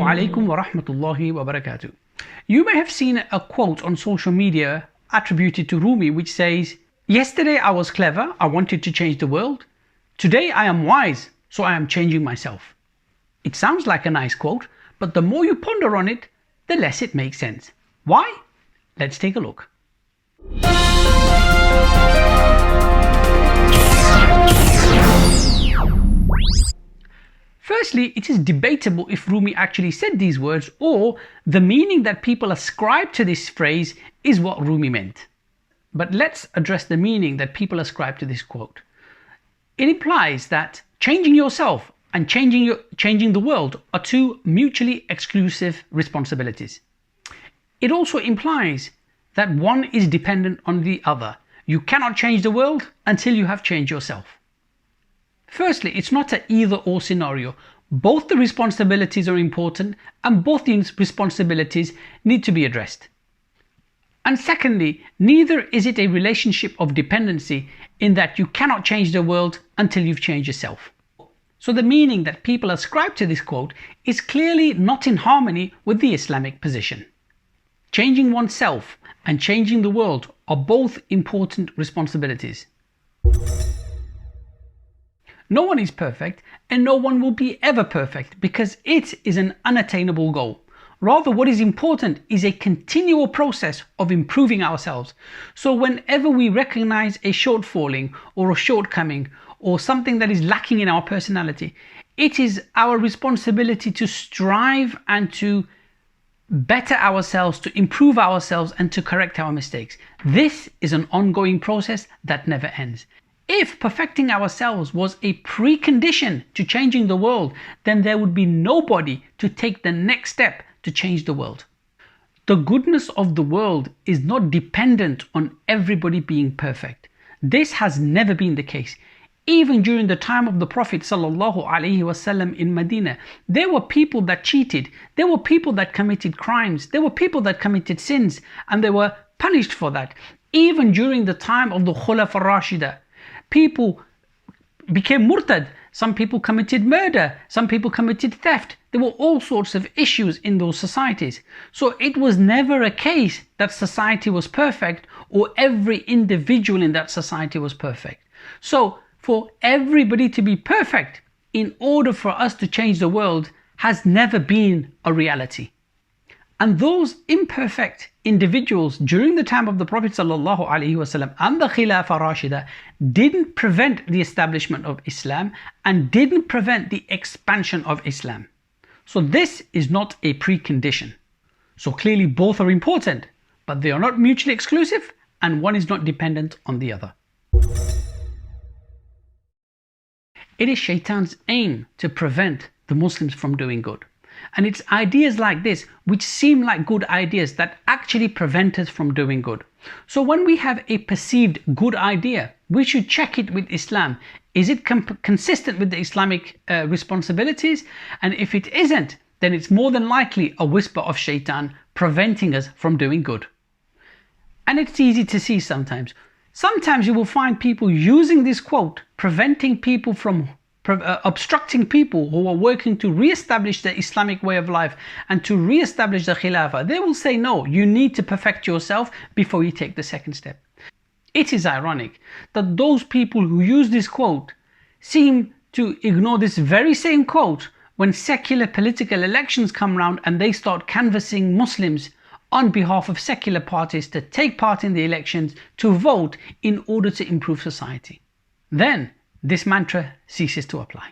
Assalamu alaikum wa rahmatullahi wa barakatuh. You may have seen a quote on social media attributed to Rumi which says, "Yesterday I was clever, I wanted to change the world. Today I am wise, so I am changing myself." It sounds like a nice quote, but the more you ponder on it, the less it makes sense. Why? Let's take a look. Firstly, it is debatable if Rumi actually said these words or the meaning that people ascribe to this phrase is what Rumi meant. But let's address the meaning that people ascribe to this quote. It implies that changing yourself and changing the world are two mutually exclusive responsibilities. It also implies that one is dependent on the other. You cannot change the world until you have changed yourself. Firstly, it's not an either-or scenario. Both the responsibilities are important and both the responsibilities need to be addressed. And secondly, neither is it a relationship of dependency in that you cannot change the world until you've changed yourself. So the meaning that people ascribe to this quote is clearly not in harmony with the Islamic position. Changing oneself and changing the world are both important responsibilities. No one is perfect and no one will be ever perfect because it is an unattainable goal. Rather, what is important is a continual process of improving ourselves. So whenever we recognize a shortfalling or a shortcoming or something that is lacking in our personality, it is our responsibility to strive and to better ourselves, to improve ourselves and to correct our mistakes. This is an ongoing process that never ends. If perfecting ourselves was a precondition to changing the world, then there would be nobody to take the next step to change the world. The goodness of the world is not dependent on everybody being perfect. This has never been the case. Even during the time of the Prophet ﷺ in Medina, there were people that cheated, there were people that committed crimes, there were people that committed sins, and they were punished for that. Even during the time of the Khulafa Rashida, people became murtad, some people committed murder, some people committed theft. There were all sorts of issues in those societies. So it was never a case that society was perfect or every individual in that society was perfect. So for everybody to be perfect in order for us to change the world has never been a reality. And those imperfect individuals during the time of the Prophet ﷺ and the Khilafah Rashida didn't prevent the establishment of Islam and didn't prevent the expansion of Islam. So this is not a precondition. So clearly both are important, but they are not mutually exclusive and one is not dependent on the other. It is Shaitan's aim to prevent the Muslims from doing good. And it's ideas like this which seem like good ideas that actually prevent us from doing good. So when we have a perceived good idea, we should check it with Islam. Is it consistent with the Islamic responsibilities? And if it isn't, then it's more than likely a whisper of Shaitan preventing us from doing good. And it's easy to see sometimes. Sometimes you will find people using this quote, preventing people from obstructing people who are working to re-establish the Islamic way of life and to re-establish the Khilafah. They will say, no, you need to perfect yourself before you take the second step. It is ironic that those people who use this quote seem to ignore this very same quote when secular political elections come round and they start canvassing Muslims on behalf of secular parties to take part in the elections, to vote in order to improve society. Then this mantra ceases to apply.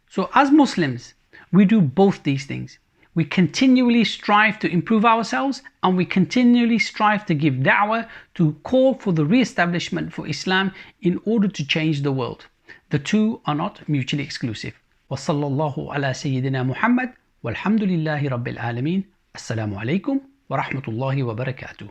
So as Muslims, we do both these things. We continually strive to improve ourselves and we continually strive to give da'wah, to call for the re-establishment for Islam in order to change the world. The two are not mutually exclusive. Wa sallallahu ala Sayyidina Muhammad walhamdulillahi rabbil alameen. Assalamu alaikum wa rahmatullahi wa barakatuh.